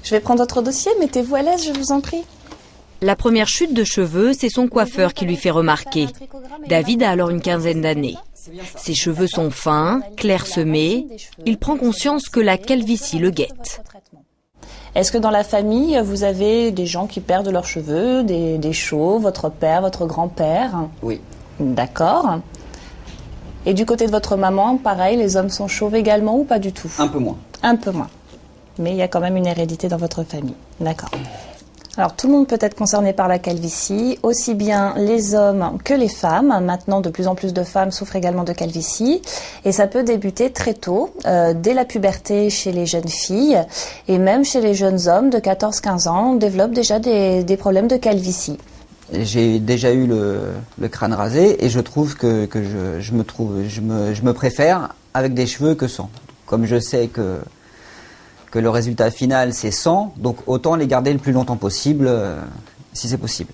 Je vais prendre votre dossier, mettez-vous à l'aise, je vous en prie. La première chute de cheveux, c'est son coiffeur qui lui fait remarquer. David a alors une quinzaine d'années. Ses cheveux sont fins, clairsemés. Il prend conscience que la calvitie le guette. Est-ce que dans la famille, vous avez des gens qui perdent leurs cheveux, des chauves, votre père, votre grand-père? Oui. D'accord. Et du côté de votre maman, pareil, les hommes sont chauves également ou pas du tout? Un peu moins. Un peu moins. Mais il y a quand même une hérédité dans votre famille. D'accord. Alors tout le monde peut être concerné par la calvitie, aussi bien les hommes que les femmes. Maintenant, de plus en plus de femmes souffrent également de calvitie. Et ça peut débuter très tôt, dès la puberté chez les jeunes filles. Et même chez les jeunes hommes de 14-15 ans, on développe déjà des problèmes de calvitie. J'ai déjà eu le crâne rasé et je trouve que je me préfère avec des cheveux que sans. Comme je sais que le résultat final c'est sans, donc autant les garder le plus longtemps possible, si c'est possible.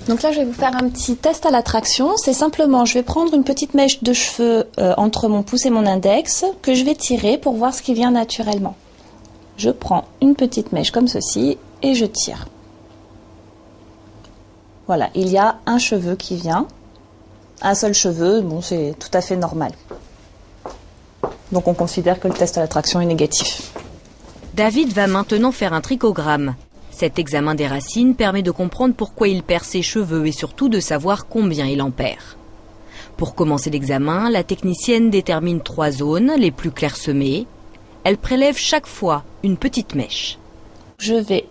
Donc là je vais vous faire un petit test à la traction. C'est simplement, je vais prendre une petite mèche de cheveux entre mon pouce et mon index que je vais tirer pour voir ce qui vient naturellement. Je prends une petite mèche comme ceci et je tire. Voilà, il y a un cheveu qui vient, un seul cheveu, bon c'est tout à fait normal. Donc on considère que le test à la traction est négatif. David va maintenant faire un trichogramme. Cet examen des racines permet de comprendre pourquoi il perd ses cheveux et surtout de savoir combien il en perd. Pour commencer l'examen, la technicienne détermine 3 zones les plus clairsemées. Elle prélève chaque fois une petite mèche. Je vais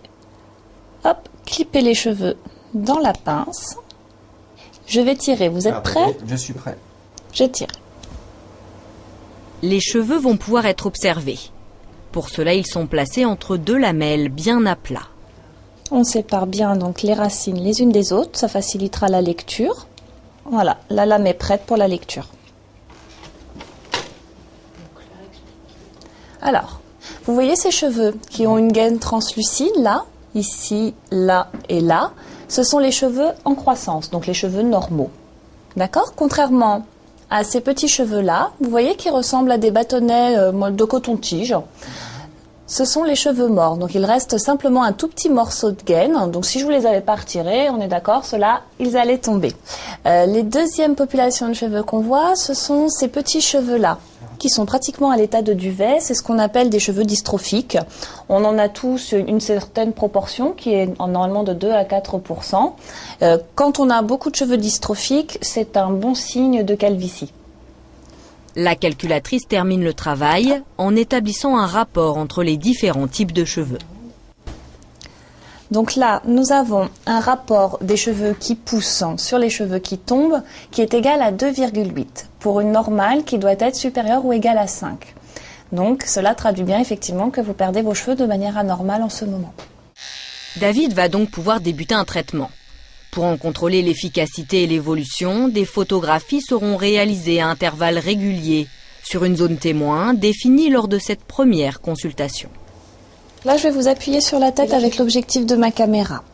clipper les cheveux dans la pince. Je vais tirer. Vous êtes prêts? Je suis prêt. Je tire. Les cheveux vont pouvoir être observés. Pour cela, ils sont placés entre 2 lamelles bien à plat. On sépare bien donc les racines les unes des autres. Ça facilitera la lecture. Voilà, la lame est prête pour la lecture. Alors, vous voyez ces cheveux qui ont une gaine translucide là, ici, là et là. Ce sont les cheveux en croissance, donc les cheveux normaux. D'accord? Contrairement à ces petits cheveux-là, vous voyez qui ressemblent à des bâtonnets de coton-tige. Ce sont les cheveux morts, donc il reste simplement un tout petit morceau de gaine. Donc si je vous les avais pas retirés, on est d'accord, ceux-là, ils allaient tomber. Les deuxièmes populations de cheveux qu'on voit, ce sont ces petits cheveux-là, qui sont pratiquement à l'état de duvet. C'est ce qu'on appelle des cheveux dystrophiques. On en a tous une certaine proportion qui est normalement de 2 à 4%. Quand on a beaucoup de cheveux dystrophiques, c'est un bon signe de calvitie. La calculatrice termine le travail en établissant un rapport entre les différents types de cheveux. Donc là, nous avons un rapport des cheveux qui poussent sur les cheveux qui tombent qui est égal à 2,8 pour une normale qui doit être supérieure ou égale à 5. Donc cela traduit bien effectivement que vous perdez vos cheveux de manière anormale en ce moment. David va donc pouvoir débuter un traitement. Pour en contrôler l'efficacité et l'évolution, des photographies seront réalisées à intervalles réguliers sur une zone témoin définie lors de cette première consultation. Là, je vais vous appuyer sur la tête avec l'objectif de ma caméra.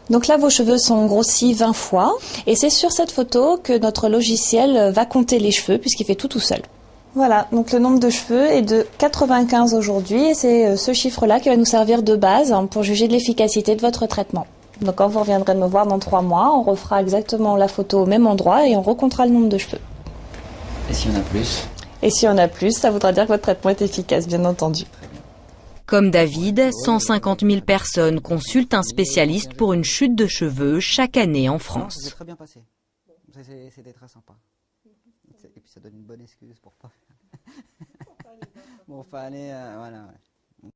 Donc là, vos cheveux sont grossis 20 fois. Et c'est sur cette photo que notre logiciel va compter les cheveux puisqu'il fait tout seul. Voilà, donc le nombre de cheveux est de 95 aujourd'hui. Et c'est ce chiffre-là qui va nous servir de base pour juger de l'efficacité de votre traitement. Donc quand vous reviendrez me voir dans 3 mois, on refera exactement la photo au même endroit et on recomptera le nombre de cheveux. Et s'il y en a plus? Et si on a plus, ça voudra dire que votre traitement est efficace, bien entendu. Comme David, 150 000 personnes consultent un spécialiste pour une chute de cheveux chaque année en France. C'est très bien passé. C'était très sympa. Et puis ça donne une bonne excuse pour pas. Bon, fallait, voilà. Ouais.